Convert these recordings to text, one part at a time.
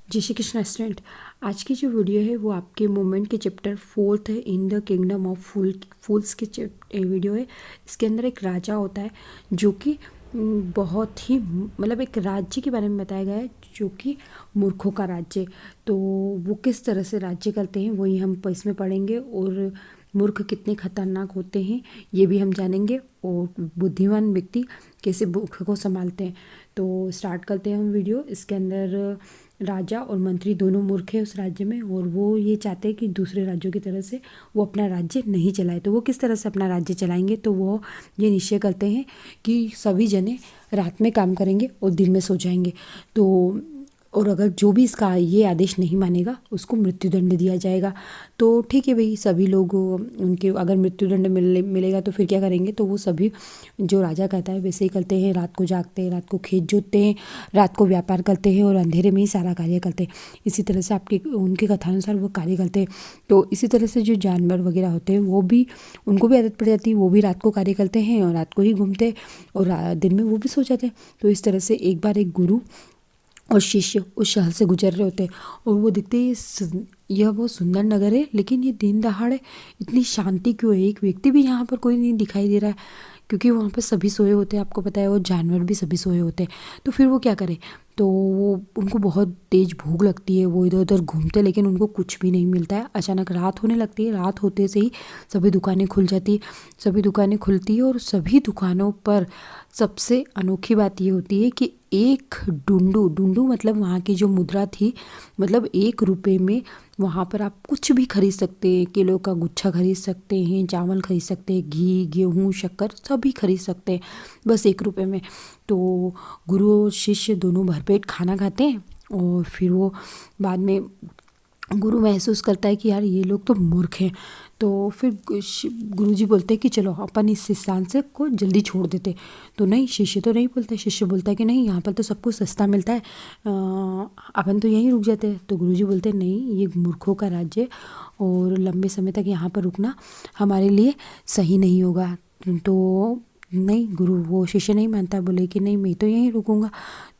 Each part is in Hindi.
जय श्री कृष्ण स्टूडेंट। आज की जो वीडियो है वो आपके मूवमेंट के चैप्टर 4 है, इन द किंगडम ऑफ फूल्स के वीडियो है। इसके अंदर एक राजा होता है जो कि बहुत ही मतलब एक राज्य के बारे में बताया गया है जो कि मूर्खों का राज्य। तो वो किस तरह से राज्य करते हैं वही हम इसमें पढ़ेंगे, और मूर्ख कितने खतरनाक होते हैं ये भी हम जानेंगे, और बुद्धिमान व्यक्ति कैसे मूर्ख को संभालते हैं। तो स्टार्ट करते हैं हम वीडियो। इसके अंदर राजा और मंत्री दोनों मूर्ख हैं उस राज्य में, और वो ये चाहते हैं कि दूसरे राज्यों की तरह से वो अपना राज्य नहीं चलाए। तो वो किस तरह से अपना राज्य चलाएंगे, तो वो ये निश्चय करते हैं कि सभी जने रात में काम करेंगे और दिन में सो जाएंगे। तो और अगर जो भी इसका ये आदेश नहीं मानेगा उसको मृत्युदंड दिया जाएगा। तो ठीक है भाई, सभी लोग उनके अगर मृत्युदंड मिलेगा तो फिर क्या करेंगे, तो वो सभी जो राजा कहता है वैसे ही करते हैं। रात को जागते हैं, रात को खेत जोतते हैं, रात को व्यापार करते हैं और अंधेरे में ही सारा कार्य करते हैं। इसी तरह से आपके उनके कथानुसार वो कार्य करते हैं। तो इसी तरह से जो जानवर वगैरह होते हैं वो भी, उनको भी आदत पड़ जाती है, वो भी रात को कार्य करते हैं और रात को ही घूमते हैं और दिन में वो भी सो जाते हैं। तो इस तरह से एक बार एक गुरु और शिष्य उस शहर से गुजर रहे होते हैं और वो दिखते हैं यह बहुत सुंदर नगर है, लेकिन ये दिन दहाड़े इतनी शांति क्यों है, एक व्यक्ति भी यहाँ पर कोई नहीं दिखाई दे रहा है, क्योंकि वहाँ पर सभी सोए होते हैं, आपको पता है, और जानवर भी सभी सोए होते हैं। तो फिर वो क्या करें, तो वो उनको बहुत तेज़ भूख लगती है, वो इधर उधर घूमते लेकिन उनको कुछ भी नहीं मिलता है। अचानक रात होने लगती है, रात होते से ही सभी दुकानें खुल जाती है, सभी दुकानें खुलती है और सभी दुकानों पर सबसे अनोखी बात ये होती है कि एक डुंडू मतलब वहाँ की जो मुद्रा थी, मतलब 1 रुपये में वहाँ पर आप कुछ भी खरीद सकते हैं। किलो का गुच्छा खरीद सकते हैं, चावल खरीद सकते हैं, घी गेहूँ शक्कर सभी खरीद सकते हैं बस 1 रुपये में। तो गुरु और शिष्य दोनों भरपेट खाना खाते हैं और फिर वो बाद में गुरु महसूस करता है कि यार ये लोग तो मूर्ख हैं। तो फिर गुरुजी बोलते हैं कि चलो अपन इस स्थान से को जल्दी छोड़ देते। तो नहीं, शिष्य तो नहीं बोलता है, शिष्य बोलता है कि नहीं, यहाँ पर तो सब कुछ सस्ता मिलता है, अपन तो यहीं रुक जाते हैं। तो गुरुजी बोलते हैं नहीं, ये मूर्खों का राज्य है और लंबे समय तक यहाँ पर रुकना हमारे लिए सही नहीं होगा। तो नहीं, वो शिष्य नहीं मानता, बोले कि नहीं मैं तो यहीं रुकूंगा।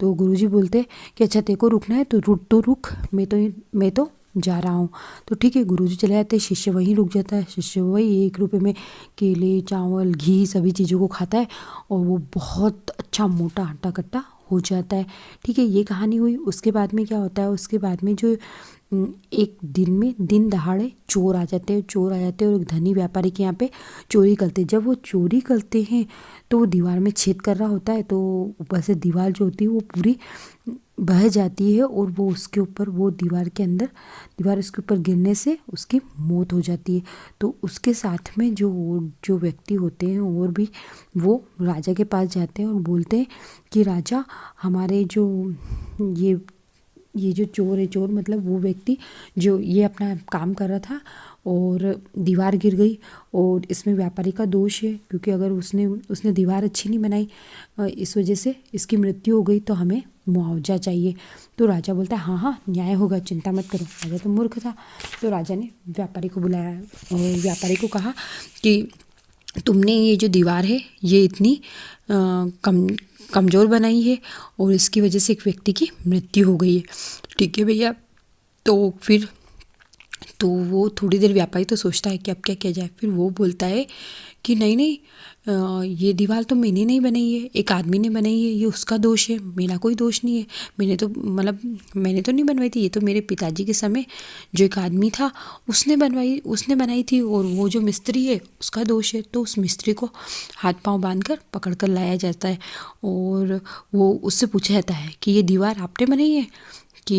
तो गुरुजी बोलते कि अच्छा तेरे को रुकना है तो रुक, मैं तो जा रहा हूँ। तो ठीक है, गुरुजी चले जाते हैं, शिष्य वहीं रुक जाता है। शिष्य वही 1 रुपये में केले चावल घी सभी चीज़ों को खाता है और वो बहुत अच्छा मोटा हट्टा कट्टा हो जाता है। ठीक है, ये कहानी हुई। उसके बाद में क्या होता है, उसके बाद में जो एक दिन दहाड़े चोर आ जाते हैं और एक धनी व्यापारी के यहाँ पे चोरी करते हैं। जब वो चोरी करते हैं तो वो दीवार में छेद कर रहा होता है, तो ऊपर से दीवार जो होती है वो पूरी बह जाती है और वो उसके ऊपर, वो दीवार उसके ऊपर गिरने से उसकी मौत हो जाती है। तो उसके साथ में जो व्यक्ति होते हैं और भी, वो राजा के पास जाते हैं और बोलते हैं कि राजा, हमारे जो ये जो चोर मतलब वो व्यक्ति जो ये अपना काम कर रहा था और दीवार गिर गई, और इसमें व्यापारी का दोष है, क्योंकि अगर उसने दीवार अच्छी नहीं बनाई, इस वजह से इसकी मृत्यु हो गई, तो हमें मुआवजा चाहिए। तो राजा बोलता है हाँ हाँ न्याय होगा, चिंता मत करो। राजा तो मूर्ख था। तो राजा ने व्यापारी को बुलाया और व्यापारी को कहा कि तुमने ये जो दीवार है ये इतनी कमज़ोर बनाई है और इसकी वजह से एक व्यक्ति की मृत्यु हो गई है। ठीक है भैया। तो वो थोड़ी देर व्यापारी तो सोचता है कि अब क्या किया जाए। फिर वो बोलता है कि नहीं, ये दीवार तो मैंने नहीं बनाई है, एक आदमी ने बनाई है, ये उसका दोष है, मेरा कोई दोष नहीं है। मैंने तो नहीं बनवाई थी, ये तो मेरे पिताजी के समय जो एक आदमी था उसने बनाई थी, और वो जो मिस्त्री है उसका दोष है। तो उस मिस्त्री को हाथ पांव बांधकर पकड़ कर लाया जाता है और वो उससे पूछा जाता है कि ये दीवार आपने बनाई है कि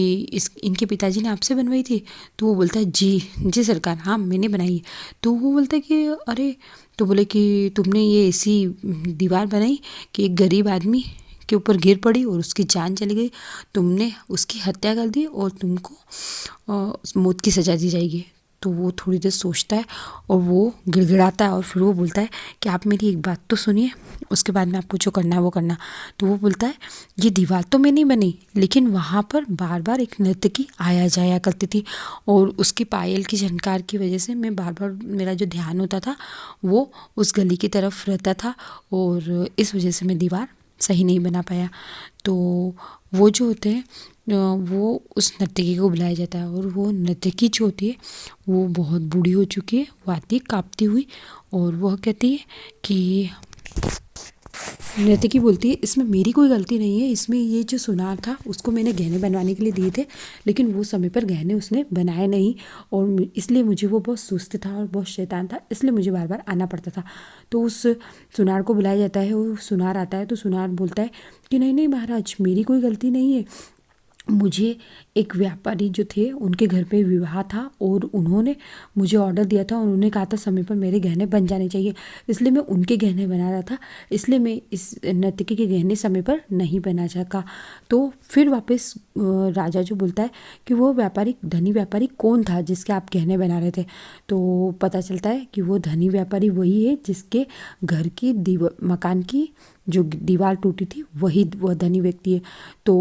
इनके पिताजी ने आपसे बनवाई थी। तो वो बोलता है जी सरकार, हाँ मैंने बनाई है। तो वो बोलता है कि अरे, तो बोले कि तुमने ये ऐसी दीवार बनाई कि एक गरीब आदमी के ऊपर गिर पड़ी और उसकी जान चली गई, तुमने उसकी हत्या कर दी और तुमको मौत की सज़ा दी जाएगी। तो वो थोड़ी देर सोचता है और वो गिड़गिड़ाता है और फिर वो बोलता है कि आप मेरी एक बात तो सुनिए, उसके बाद में आपको जो करना है वो करना। तो वो बोलता है ये दीवार तो मैं नहीं बनी, लेकिन वहाँ पर बार बार एक नर्तकी आया जाया करती थी और उसकी पायल की झनकार की वजह से मैं बार बार, मेरा जो ध्यान होता था वो उस गली की तरफ रहता था और इस वजह से मैं दीवार सही नहीं बना पाया। तो वो जो होते हैं वो उस नर्तकी को बुलाया जाता है। और वो नर्तकी जो होती है वो बहुत बूढ़ी हो चुकी है, वो आती है काँपती हुई और वह कहती है कि नर्तकी बोलती है इसमें मेरी कोई गलती नहीं है, इसमें ये जो सुनार था उसको मैंने गहने बनवाने के लिए दिए थे, लेकिन वो समय पर गहने उसने बनाए नहीं और इसलिए मुझे वो बहुत सुस्त था और बहुत शैतान था, इसलिए मुझे बार बार आना पड़ता था। तो उस सुनार को बुलाया जाता है और सुनार आता है तो सुनार बोलता है कि नहीं नहीं महाराज, मेरी कोई गलती नहीं है, मुझे एक व्यापारी जो थे उनके घर पे विवाह था और उन्होंने मुझे ऑर्डर दिया था और उन्होंने कहा था समय पर मेरे गहने बन जाने चाहिए, इसलिए मैं उनके गहने बना रहा था, इसलिए मैं इस नर्तकी के गहने समय पर नहीं बना सका। तो फिर वापस राजा जो बोलता है कि वो व्यापारी धनी व्यापारी कौन था जिसके आप गहने बना रहे थे। तो पता चलता है कि वो धनी व्यापारी वही है जिसके घर की मकान की जो दीवार टूटी थी वही वह धनी व्यक्ति है। तो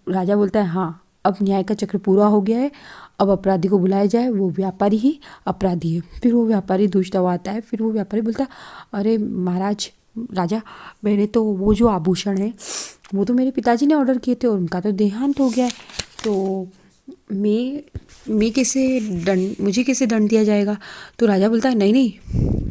राजा बोलता है हाँ, अब न्याय का चक्र पूरा हो गया है, अब अपराधी को बुलाया जाए, वो व्यापारी ही अपराधी है। फिर वो व्यापारी दूसरा हुआ आता है, फिर वो व्यापारी बोलता है अरे महाराज राजा, मैंने तो वो जो आभूषण है वो तो मेरे पिताजी ने ऑर्डर किए थे और उनका तो देहांत हो गया है, तो मैं कैसे मुझे कैसे दंड दिया जाएगा। तो राजा बोलता है नहीं नहीं,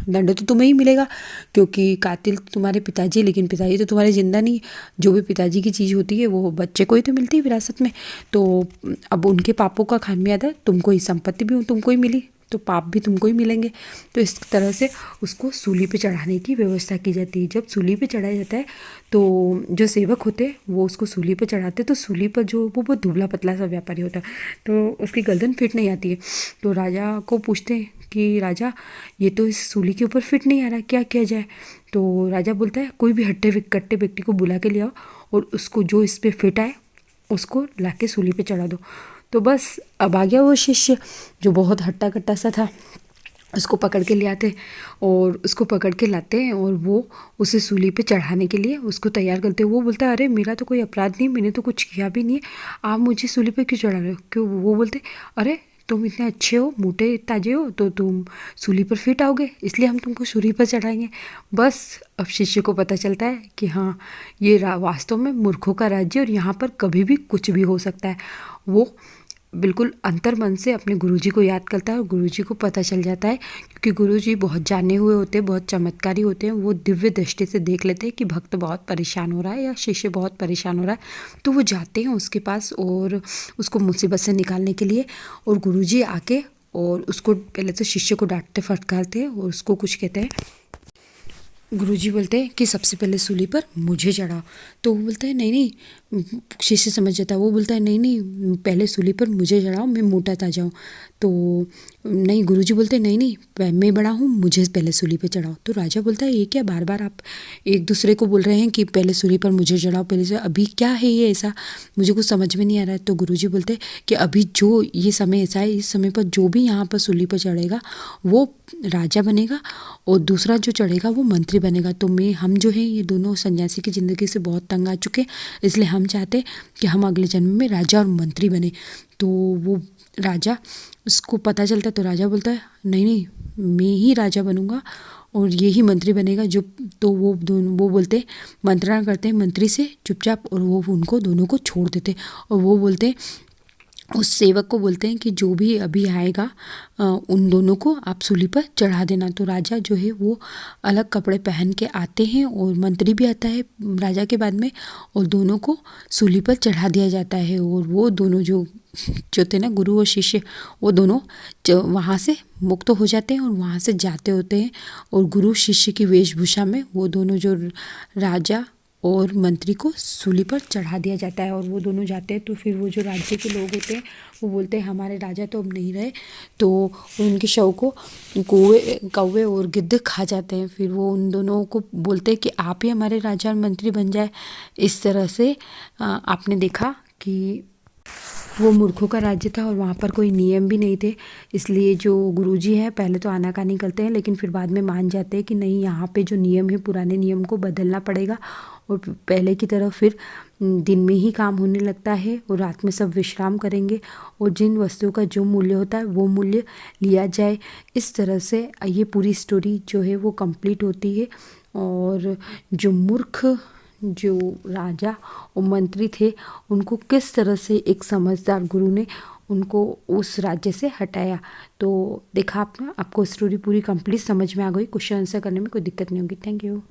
दंड तो तुम्हें ही मिलेगा क्योंकि कातिल तुम्हारे पिताजी, लेकिन पिताजी तो तुम्हारे जिंदा नहीं, जो भी पिताजी की चीज़ होती है वो बच्चे को ही तो मिलती है विरासत में, तो अब उनके पापों का खामियाजा तुमको ही, संपत्ति भी तुमको ही मिली तो पाप भी तुमको ही मिलेंगे। तो इस तरह से उसको सूली पे चढ़ाने की व्यवस्था की जाती है। जब सूली पे चढ़ाया जाता है तो जो सेवक होते हैं वो उसको सूली पे चढ़ाते, तो सूली पर जो वो बहुत दुबला पतला सा व्यापारी होता है तो उसकी गर्दन फिट नहीं आती है। तो राजा को पूछते हैं कि राजा ये तो इस सूली के ऊपर फिट नहीं आ रहा, क्या किया जाए। तो राजा बोलता है कोई भी हट्टे कट्टे व्यक्ति को बुला के ले आओ और उसको जो इस पर फिट आए उसको ला के सूली पे चढ़ा दो। तो बस अब आ गया वो शिष्य जो बहुत हट्टा कट्टा सा था, उसको पकड़ के ले आते और उसको पकड़ के लाते हैं और वो उसे सूली पे चढ़ाने के लिए उसको तैयार करते हैं। वो बोलता है अरे मेरा तो कोई अपराध नहीं, मैंने तो कुछ किया भी नहीं है, आप मुझे सूली पे क्यों चढ़ा रहे हो। क्यों, वो बोलते अरे तुम इतने अच्छे हो, मोटे ताजे हो, तो तुम सूली पर फिट आओगे, इसलिए हम तुमको सूली पर चढ़ाएंगे। बस अब शिष्य को पता चलता है कि हाँ ये वास्तव में मूर्खों का राज्य और यहाँ पर कभी भी कुछ भी हो सकता है। वो बिल्कुल अंतर्मन से अपने गुरुजी को याद करता है और गुरुजी को पता चल जाता है, क्योंकि गुरुजी बहुत जाने हुए होते हैं, बहुत चमत्कारी होते हैं, वो दिव्य दृष्टि से देख लेते हैं कि भक्त बहुत परेशान हो रहा है या शिष्य बहुत परेशान हो रहा है। तो वो जाते हैं उसके पास और उसको मुसीबत से निकालने के लिए, और गुरुजी आके और उसको पहले तो शिष्य को डांटते फटकारते हैं और उसको कुछ कहते हैं। गुरुजी बोलते हैं कि सबसे पहले सूली पर मुझे चढ़ाओ। तो वो बोलता है नहीं नहीं, शिष्य समझ जाता है, वो बोलता है नहीं नहीं पहले सूली पर मुझे चढ़ाओ, मैं मोटा ताजा हूँ। तो नहीं, गुरुजी बोलते हैं नहीं नहीं मैं बड़ा हूँ, मुझे पहले सूली पर चढ़ाओ। तो राजा बोलता है ये क्या बार बार आप एक दूसरे को बोल रहे हैं कि पहले सूली पर मुझे चढ़ाओ, पहले से अभी क्या है ये ऐसा, मुझे कुछ समझ में नहीं आ रहा है। तो गुरुजी बोलते हैं कि अभी जो ये समय ऐसा है, इस समय पर जो भी यहाँ पर सूली पर चढ़ेगा वो राजा बनेगा और दूसरा जो चढ़ेगा वो मंत्री बनेगा। तो हम जो है ये दोनों सन्यासी की ज़िंदगी से बहुत तंग आ चुके, इसलिए हम चाहते हैं कि हम अगले जन्म में राजा और मंत्री बने। तो वो राजा, उसको पता चलता है तो राजा बोलता है नहीं नहीं मैं ही राजा बनूंगा और ये ही मंत्री बनेगा। जो तो वो बोलते हैं, मंत्रणा करते हैं मंत्री से चुपचाप, और वो उनको दोनों को छोड़ देते और वो बोलते हैं, उस सेवक को बोलते हैं कि जो भी अभी आएगा उन दोनों को आप सूली पर चढ़ा देना। तो राजा जो है वो अलग कपड़े पहन के आते हैं और मंत्री भी आता है राजा के बाद में, और दोनों को सूली पर चढ़ा दिया जाता है। और वो दोनों जो थे ना, गुरु और शिष्य, वो दोनों वहाँ से मुक्त हो जाते हैं और वहाँ से जाते होते हैं, और गुरु शिष्य की वेशभूषा में वो दोनों जो राजा और मंत्री को सूली पर चढ़ा दिया जाता है और वो दोनों जाते हैं। तो फिर वो जो राज्य के लोग होते हैं वो बोलते हैं हमारे राजा तो अब नहीं रहे, तो उनके शव को कौवे और गिद्ध खा जाते हैं। फिर वो उन दोनों को बोलते हैं कि आप ही हमारे राजा और मंत्री बन जाए। इस तरह से आपने देखा कि वो मूर्खों का राज्य था और वहाँ पर कोई नियम भी नहीं थे, इसलिए जो गुरुजी हैं पहले तो आनाकानी करते हैं, लेकिन फिर बाद में मान जाते हैं कि नहीं, यहाँ पे जो नियम है पुराने नियम को बदलना पड़ेगा और पहले की तरह फिर दिन में ही काम होने लगता है और रात में सब विश्राम करेंगे और जिन वस्तुओं का जो मूल्य होता है वो मूल्य लिया जाए। इस तरह से ये पूरी स्टोरी जो है वो कंप्लीट होती है। और जो मूर्ख जो राजा और मंत्री थे उनको किस तरह से एक समझदार गुरु ने उनको उस राज्य से हटाया। तो देखा आपने, आपको स्टोरी पूरी कंप्लीट समझ में आ गई। क्वेश्चन आंसर करने में कोई दिक्कत नहीं होगी। Thank you.